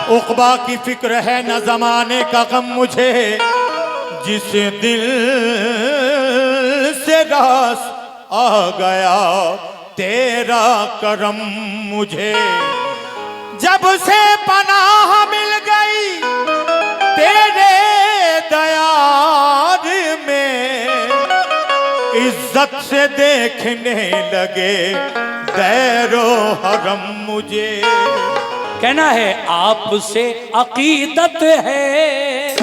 उक़बा की फिक्र है न ज़माने का गम मुझे, जिस दिल से रास आ गया तेरा करम मुझे। जब से पनाह मिल गई तेरे दयार में, इज्जत से देखने लगे दैरो हरम मुझे। कहना है आपसे अकीदत है,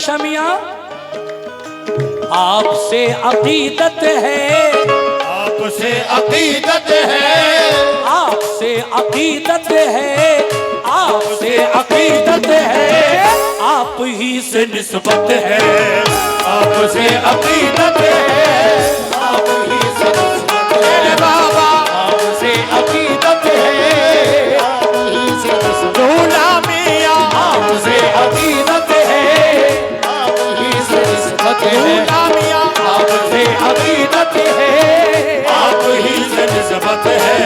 शमिया आपसे अकीदत है, आपसे अकीदत है, आपसे अकीदत है, आपसे अकीदत है, आप ही से निस्बत है, आपसे अकीदत है, आप ही से निस्बत है बाबा, आपसे अकीदत है, आप ही से निस्बत है मियां, आपसे अकीदत है, मियां, आपसे अकीदत है, आप ही से निस्बत है,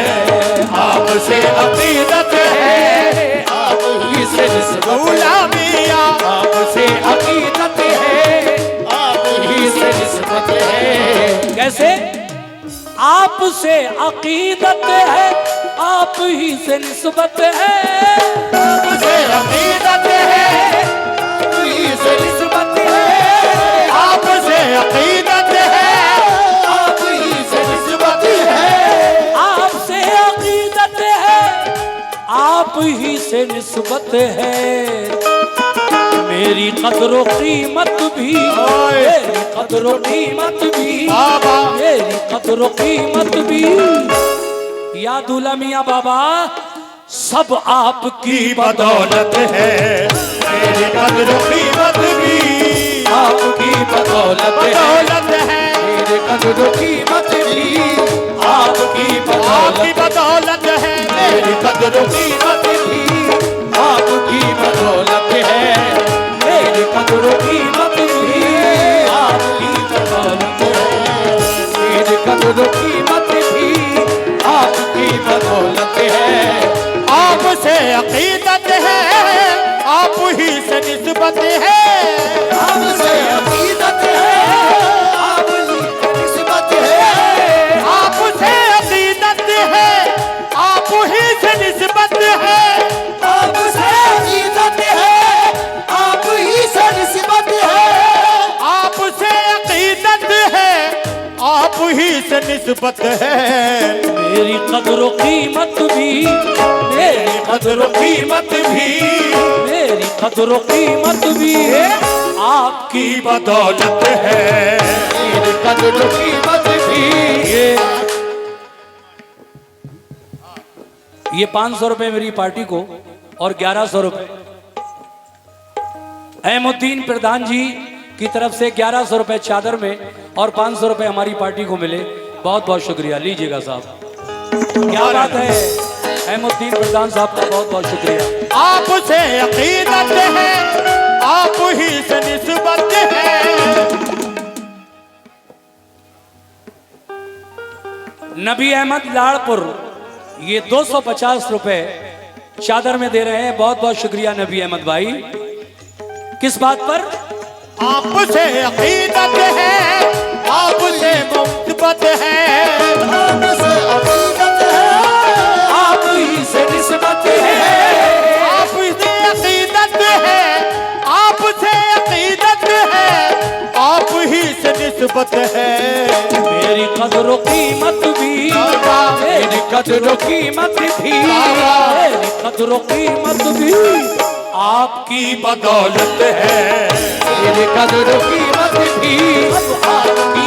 आपसे अकीदत है, आप ही से निस्बत मियां, आपसे अकीदत है, आप ही से निस्बत है। कैसे? आपसे अकीदत है, आप ही से निस्बत है, आपसे अकीदत है, आप ही से निस्बत है, आपसे अकीदत है, आप ही से निस्बत है, आपसे अकीदत है, आप ही से निस्बत है। मेरी कदर कीमत भी, मेरी कदर कीमत भी, मेरी कदर कीमत भी, या दूल्हा मियां बाबा सब आपकी बदौलत है। मेरी कदर कीमत भी आपकी बदौलत है, मेरी कदर कीमत भी आपकी बदौलत है, मेरी कदर कीमत भी आपकी बदौलत है, मेरी कदर कीमत भी आपकी बदौलत है, मेरी कदर कीमत भी आपकी बदौलत है। आपसे अकीदत है, आप ही से निस्बत है, आपसे अकीदत है, आप ही से निस्बत है, आपसे अकीदत है, आप ही से निस्बत है, आपसे अकीदत है, आप ही से निस्बत है, आपसे अकीदत है, आप ही से निस्बत है। मेरी कदर कीमत भी, मेरी कदर कीमत भी, मेरी कदर कीमत भी आपकी बदौलत है, मेरी कदर कीमत भी। ये 500 रुपए मेरी पार्टी को और 1100 रुपए अहमुद्दीन प्रधान जी की तरफ से 1100 रुपए चादर में और 500 रुपए हमारी पार्टी को मिले। बहुत बहुत शुक्रिया, लीजिएगा साहब। क्या बात है, अहमुद्दीन प्रधान साहब का बहुत बहुत शुक्रिया। आपसे अकीदत है, आप ही से निस्बत है। नबी अहमद लाड़पुर ये 250 रुपए चादर में दे रहे हैं। बहुत बहुत शुक्रिया नबी अहमद भाई। किस बात पर? आपसे अकीदत है, आपसे मुहब्बत है, आपसे अकीदत है, आप ही से निस्बत है, आपसे अकीदत है, आपसे अकीदत है, आप ही से निस्बत है। मेरी कदर कीमत भी, मेरी कदर कीमत भी, मेरी कदर कीमत भी आपकी बदौलत है। मेरी कदर कीमत भी आपकी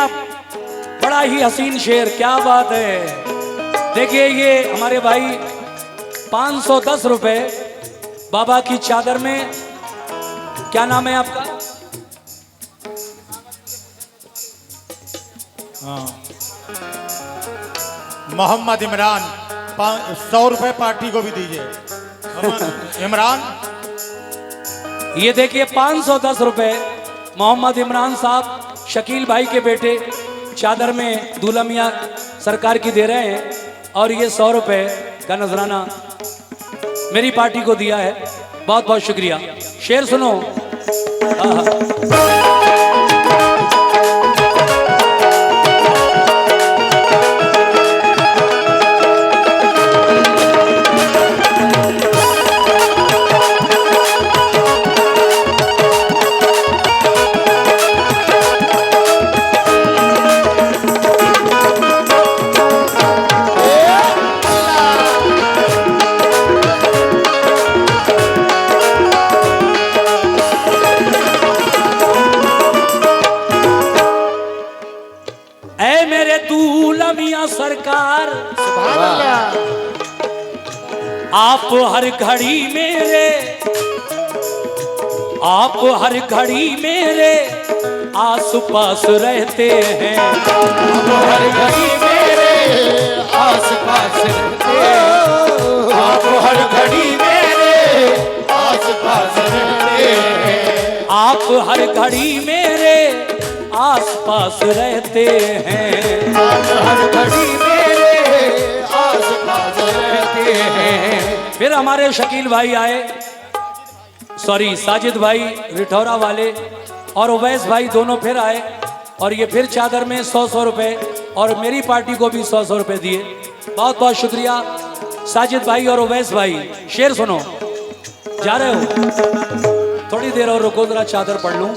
आप, बड़ा ही हसीन शेर, क्या बात है। देखिए ये हमारे भाई 510 रुपए बाबा की चादर में। क्या नाम है आपका? मोहम्मद इमरान। 100 रुपए पार्टी को भी दीजिए। इमरान, ये देखिए 510 रुपए मोहम्मद इमरान साहब शकील भाई के बेटे चादर में दूल्हा मियां सरकार की दे रहे हैं, और ये 100 रुपए का नजराना मेरी पार्टी को दिया है। बहुत बहुत शुक्रिया। शेर सुनो। सरकार आप हर घड़ी मेरे, आप हर घड़ी मेरे आस पास रहते हैं। आप हर घड़ी मेरे आस पास रहते हैं। आप हर घड़ी मेरे आस पास रहते हैं। आप हर घड़ी मेरे आस पास रहते हैं। आप हर घड़ी मेरे आस पास रहते हैं। फिर हमारे शकील भाई आए, सॉरी साजिद भाई रिठौरा वाले, और उवैस भाई दोनों फिर आए, और ये फिर चादर में 100 रुपए, और मेरी पार्टी को भी 100 रुपए दिए। बहुत बहुत शुक्रिया साजिद भाई और उवैस भाई। शेर सुनो। जा रहे हो? थोड़ी देर और रुको, जरा चादर पढ़ लूं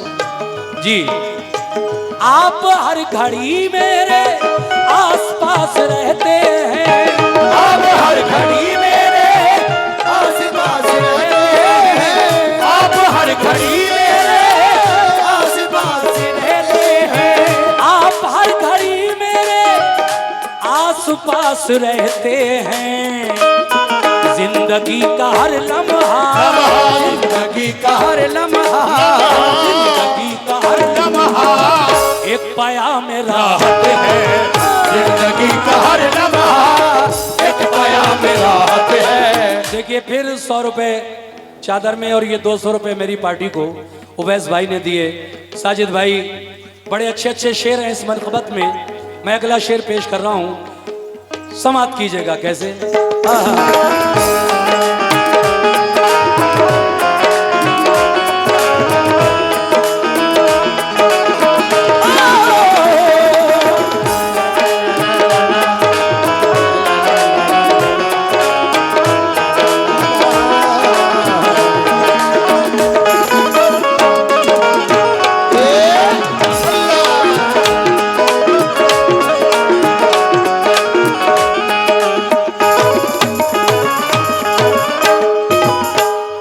जी। आप हर घड़ी मेरे आस पास रहते हैं। आप हर घड़ी मेरे आस पास रहते हैं। आप हर घड़ी मेरे आस पास रहते हैं। आप हर घड़ी मेरे आस पास रहते हैं। जिंदगी का हर लम्हा, जिंदगी का हर लम्हा, जिंदगी का हर लम्हा एक पाया में राहत है। जिंदगी का हर लम्हा एक पाया में राहत है। देखिए फिर 100 रुपए चादर में, और ये 200 रुपए मेरी पार्टी को उवैस भाई ने दिए। साजिद भाई, बड़े अच्छे अच्छे शेर हैं इस मनक़बत में। मैं अगला शेर पेश कर रहा हूँ, समाप्त कीजिएगा कैसे।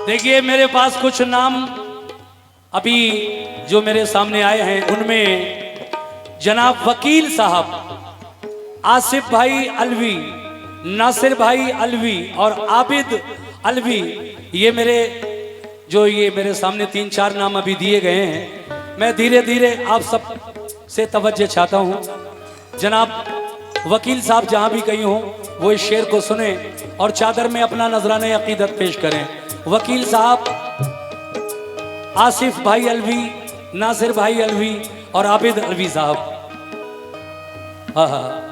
देखिए मेरे पास कुछ नाम अभी जो मेरे सामने आए हैं, उनमें जनाब वकील साहब, आसिफ भाई अलवी, नासिर भाई अलवी और आबिद अलवी, ये मेरे सामने 3-4 नाम अभी दिए गए हैं। मैं धीरे धीरे आप सब से तवज्जो चाहता हूँ। जनाब वकील साहब जहाँ भी कहीं हों वो इस शेर को सुने और चादर में अपना नजराने अकीदत पेश करें। वकील साहब, आसिफ भाई अलवी, नासिर भाई अलवी और आबिद अलवी साहब। हाँ।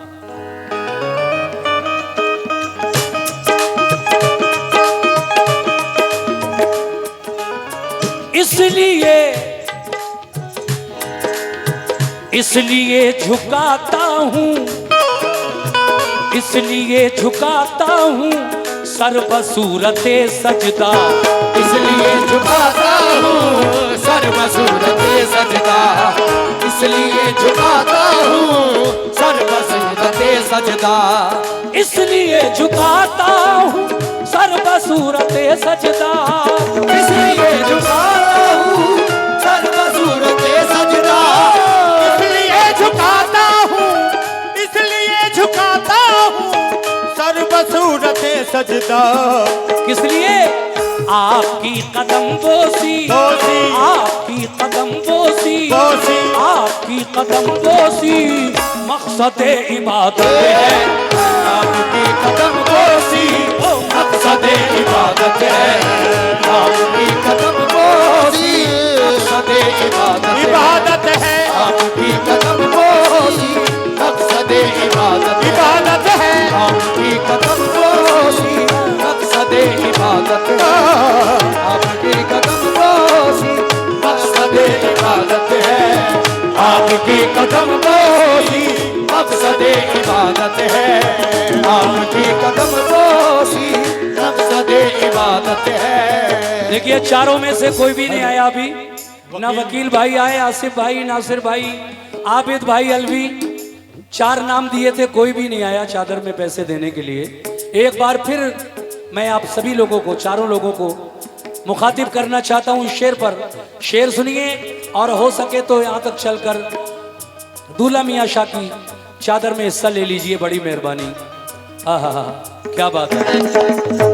इसलिए झुकाता हूँ, इसलिए झुकाता हूँ सर बसूरते सजदा। इसलिए झुकाता हूँ सर बसूरते सजदा। इसलिए झुकाता हूँ सर बसूरते सजदा। इसलिए झुकाता हूँ सर बसूरते सजदा। इसलिए झुकाता हूँ सर बसूरते सजदा। इसलिए झुकाता सजदा। किस लिए? आपकी कदम बोसी, बोसी, आपकी कदम बोसी, बोसी, आपकी कदम बोसी मकसद इबादत है। आपकी कदम बोसी मकसद इबादत है। आपकी कदम बोसी मकसद इबादत है। आपकी कदम बोसी मकसद इबादत इबादत है। आपकी कदम बोसी मकसद इबादत आपकी कदम बोसी मकसद इबादत है। आपकी कदम बोसी मकसद इबादत है। आपकी कदम बोसी मकसद इबादत है। देखिए चारों में से कोई भी नहीं आया अभी, ना वकील भाई आए, आसिफ भाई, नासिर भाई, आबिद भाई, अलवी। 4 नाम दिए थे, कोई भी नहीं आया चादर में पैसे देने के लिए। एक बार फिर मैं आप सभी लोगों को, चारों लोगों को मुखातिब करना चाहता हूँ इस शेर पर। शेर सुनिए और हो सके तो यहाँ तक चलकर दूल्हा मियाँ शाह की चादर में हिस्सा ले लीजिए, बड़ी मेहरबानी। आहा, क्या बात है।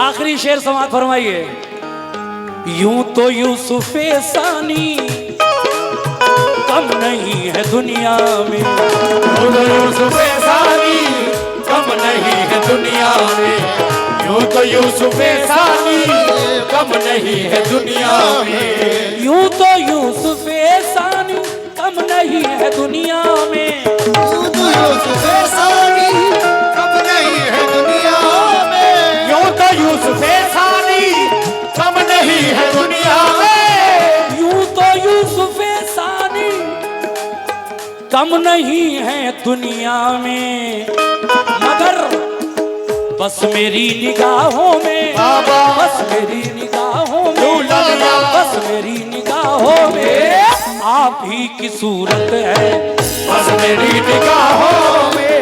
आखिरी शेर समाप्त फरमाइए। यूं तो यूसुफे सानी कम नहीं है दुनिया में। यूं तो यूसुफे सानी कम नहीं है दुनिया में। यूं तो यूसुफे सानी कम नहीं है दुनिया में। यूं तो यूसुफे सानी कम नहीं है दुनिया में। यूं तो यूसुफे सानी कम नहीं है दुनिया में। यूं तो यूसुफे सानी कम नहीं है दुनिया में। यूं तो यूसुफे सानी कम नहीं है दुनिया में, मगर बस मेरी निगाहों में, बस मेरी निगाहों में, बस मेरी निगाहों में आप ही की सूरत है। बस मेरी निगाहों में।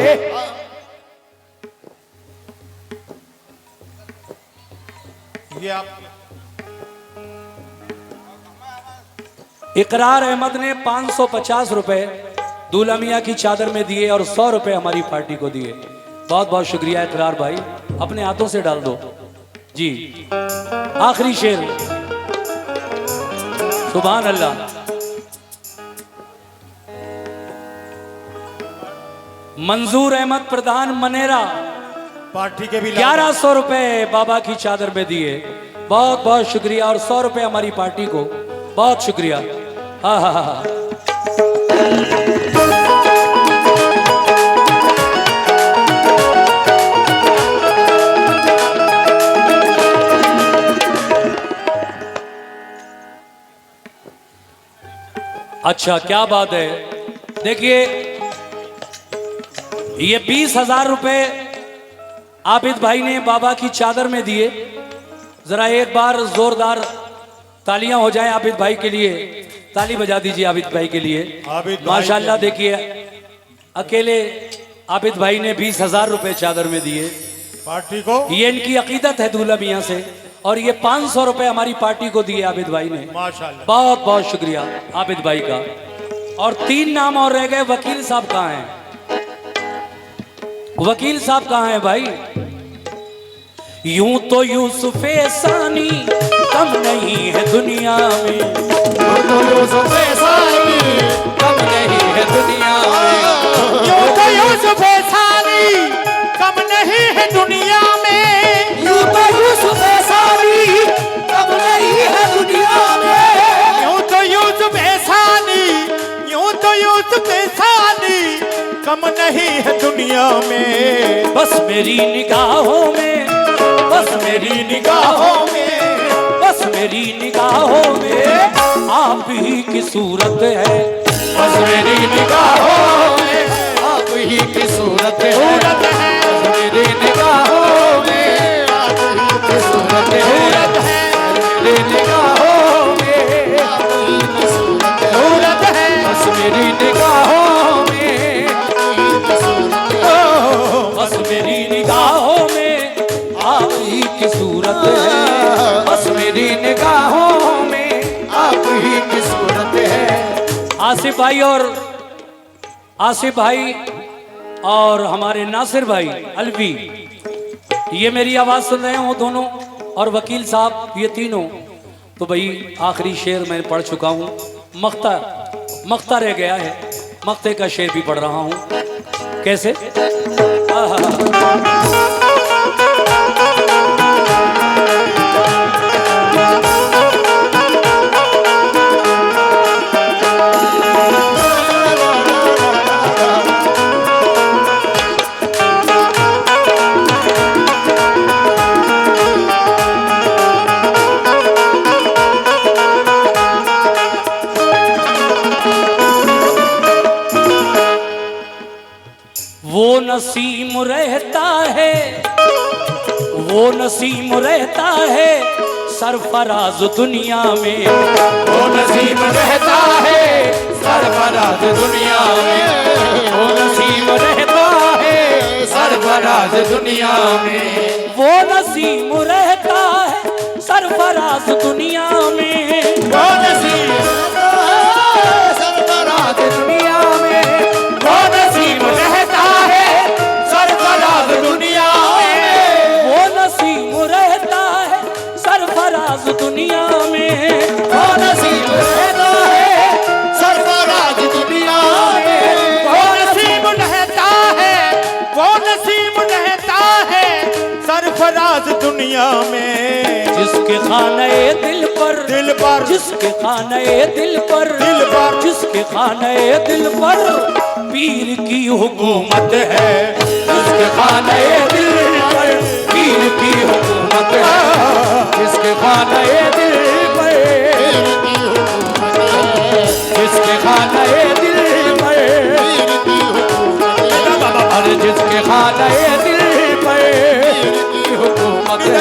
ये आप इकरार अहमद ने 550 रुपए दूल्हा मियाँ की चादर में दिए और 100 रुपए हमारी पार्टी को दिए। बहुत बहुत शुक्रिया इकरार भाई, अपने हाथों से डाल दो जी। आखिरी शेर, सुभान अल्लाह। मंजूर अहमद प्रधान मनेरा पार्टी के भी 1100 रुपए बाबा की चादर में दिए। बहुत बहुत शुक्रिया और 100 रुपए हमारी पार्टी को, बहुत शुक्रिया। हाँ हाँ हाँ। अच्छा क्या बात है। देखिए ये 20,000 रुपए आबिद भाई ने बाबा की चादर में दिए। जरा एक बार जोरदार तालियां हो जाएं आबिद भाई के लिए, ताली बजा दीजिए आबिद भाई के लिए। आबिद भाई माशाल्लाह देखिए अकेले आबिद भाई ने 20,000 रुपए चादर में दिए पार्टी को। ये इनकी अकीदत है दूल्हा मियाँ से। और ये 500 रुपए हमारी पार्टी को दिए आबिद भाई ने। माशाल्लाह बहुत बहुत शुक्रिया आबिद भाई का। और 3 नाम और रह गए। वकील साहब कहाँ हैं? वकील साहब कहाँ हैं भाई? यूं तो यूसुफे सानी कम नहीं है दुनिया में। यूं तो यूसुफे सानी कम नहीं है दुनिया में। यूं तो यूसुफे सानी कम नहीं है दुनिया में। यूं तो यूसुफे सानी कम नहीं है दुनिया में। यूं तो यूसुफे सानी, यूं तो यूसुफे सानी कम नहीं है दुनिया में। बस मेरी निगाहों में, बस मेरी निगाहों में, बस मेरी निगाहों में आप ही की सूरत है। बस मेरी निगाहों में आप ही ही की सूरत है, सूरत है, बस मेरी निगाहों में आप ही की सूरत है, सूरत है, मेरी निगाहों में आप ही की सूरत है, सूरत है, बस मेरी निगाहों में आप ही की सूरत है, बस मेरी निगाहों में आप ही की सूरत है। बस मेरी निगाहों में आप ही की सूरत है। आसिफ भाई और हमारे नासिर भाई अलवी, ये मेरी आवाज सुन रहे हो दोनों, और वकील साहब ये तीनों। तो भाई आखिरी शेर मैं पढ़ चुका हूँ, मख्ता रह गया है, मख्ते का शेर भी पढ़ रहा हूँ। कैसे? वो नसीम रहता है, वो नसीम रहता है सरफराज दुनिया में, वो नसीब रहता है सरफराज दुनिया में, वो नसीब रहता है सरफराज दुनिया में, वो नसीम रहता है सरफराज दुनिया में, वो नसीब रहता है सरफराज दुनिया में, वो नसीब रहता है सरफराज दुनिया में, वो नसीम रहता है सरफराज दुनिया में, वो नसीब रहता है सरफराज दुनिया में, वो नसीब रहता है, वो नसीब रहता है सरफराज दुनिया में। जिसके खाने दिल पर, जिसके खाने दिल पर, जिसके खाने दिल पर पीर की हुकूमत है, जिसके खाने दिल पर पीर की हुकूमत है, जिसके खाने दिल पर पीर की हुकूमत है, जिसके खाने दिल पर पीर की हुकूमत है, अरे जिसके खाने दिल पर पीर की हुकूमत है,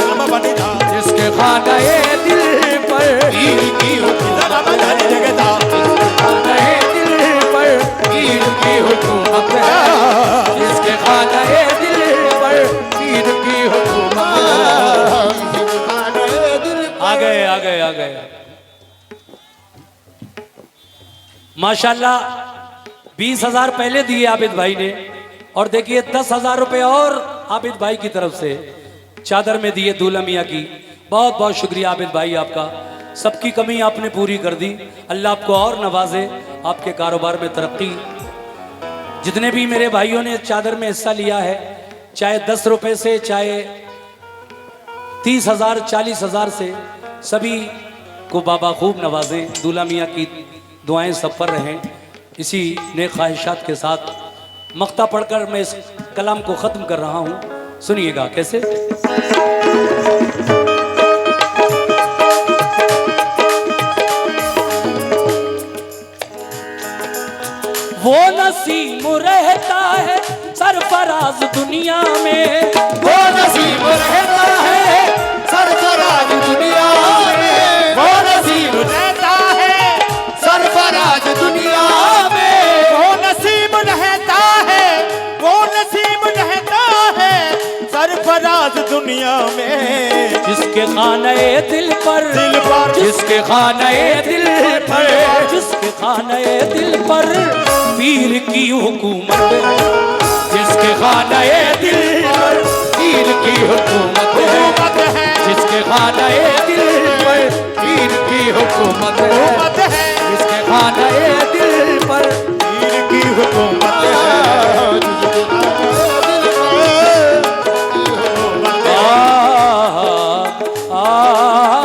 जिसके खाने दिल पर पीर की हुकूमत है, जिसके खाने दिल पर पीर की हुकूमत है, जिसके खाने दिल पर पीर की हुकूमत है। आ गए माशाल्लाह। 20,000 पहले दिए आबिद भाई ने, और देखिए 10,000 रुपए और आबिद भाई की तरफ से चादर में दिए दूल्हा मियाँ की। बहुत बहुत शुक्रिया आबिद भाई आपका, सबकी कमी आपने पूरी कर दी। अल्लाह आपको और नवाजे, आपके कारोबार में तरक्की। जितने भी मेरे भाइयों ने चादर में हिस्सा लिया है, चाहे 10 रुपए से, चाहे 30,000 40,000 से, सभी को बाबा खूब नवाजें। दूल्हा मियाँ की दुआएं सब पर रहें। इसी नेक ख्वाहिशात के साथ मख्ता पढ़कर मैं इस कलाम को ख़त्म कर रहा हूँ। सुनिएगा कैसे। वो नसीम रहता है सरफराज दुनिया में, वो नसीब रहता है सरफराज दुनिया में, वो नसीब रहता है सरफराज दुनिया में, वो नसीब रहता है, वो नसीब रहता है सरफराज दुनिया में। जिसके खाने दिल पर, जिसके खाने दिल पर, जिसके खाने दिल पर पीर की हुकूमत है, जिसके खाने दिल पर पीर की हुकूमत है, जिसके खाने दिल पर पीर की हुकूमत है, जिसके खाने दिल पर पीर की हुकूमत है। आ, आ, आ,